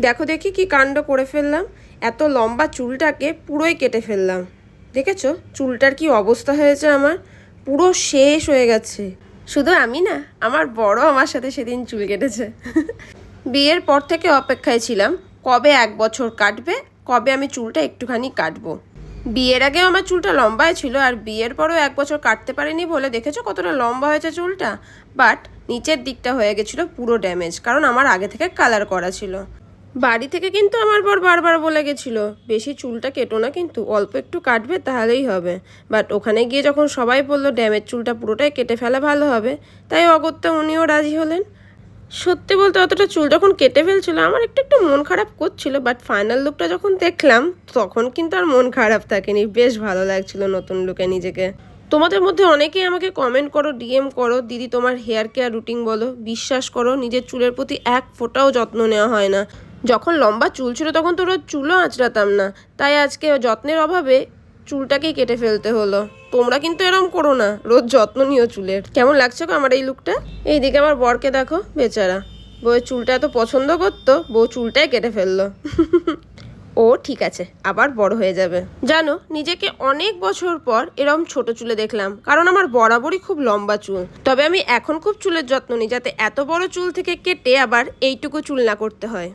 দেখো দেখি কি কাণ্ড করে ফেললাম, এত লম্বা চুলটাকে পুরোই কেটে ফেললাম। দেখেছো চুলটার কি অবস্থা হয়েছে, আমার পুরো শেষ হয়ে গেছে। শুধু আমি না, আমার বড় আমার সাথে সেদিন চুল কেটেছে। বিয়ের পর থেকে অপেক্ষায় ছিলাম কবে 1 বছর কাটবে, কবে আমি চুলটা একটুখানি কাটবো। বিয়ের আগেও আমার চুলটা লম্বাই ছিল, আর বিয়ের পরেও 1 বছর কাটতে পারিনি বলে দেখেছো কতটা লম্বা হয়েছে চুলটা। বাট নিচের দিকটা হয়ে গেছিলো পুরো ড্যামেজ, কারণ আমার আগে থেকে কালার করা ছিল। বাড়ি থেকে কিন্তু আমার বর বারবার বলে গেছিলো বেশি চুলটা কেটো না, কিন্তু অল্প একটু কাটবে তাহলেই হবে। বাট ওখানে গিয়ে যখন সবাই বললো ড্যামেজ চুলটা পুরোটাই কেটে ফেলা ভালো হবে, তাই অগত্যা উনিও রাজি হলেন। সত্যি বলতে অতটা চুল যখন কেটে ফেলছিল আমার একটু একটু মন খারাপ করছিল, বাট ফাইনাল লুকটা যখন দেখলাম তখন কিন্তু আর মন খারাপ থাকেনি, বেশ ভালো লাগছিল নতুন লুকে নিজেকে। তোমাদের মধ্যে অনেকেই আমাকে কমেন্ট করো, ডিএম করো, দিদি তোমার হেয়ার কেয়ার রুটিন বলো। বিশ্বাস করো নিজের চুলের প্রতি এক ফোঁটাও যত্ন নেওয়া হয় না। যখন লম্বা চুল ছিল তখন তো রোজ চুলও আঁচড়াতাম না, তাই আজকে যত্নের অভাবে চুলটাকেই কেটে ফেলতে হলো। তোমরা কিন্তু এরম করো না, রোজ যত্ন নিও চুলের। কেমন লাগছে গো আমার এই লুকটা? এইদিকে আমার বরকে দেখো, বেচারা বউয়ের চুলটা এত পছন্দ করতো, বউ চুলটাই কেটে ফেললো। ও ঠিক আছে, আবার বড় হয়ে যাবে। জানো নিজেকে অনেক বছর পর এরম ছোট চুলে দেখলাম, কারণ আমার বরাবরই খুব লম্বা চুল। তবে আমি এখন খুব চুলের যত্ন নিই, যাতে এত বড় চুল থেকে কেটে আবার এইটুকু চুল না করতে হয়।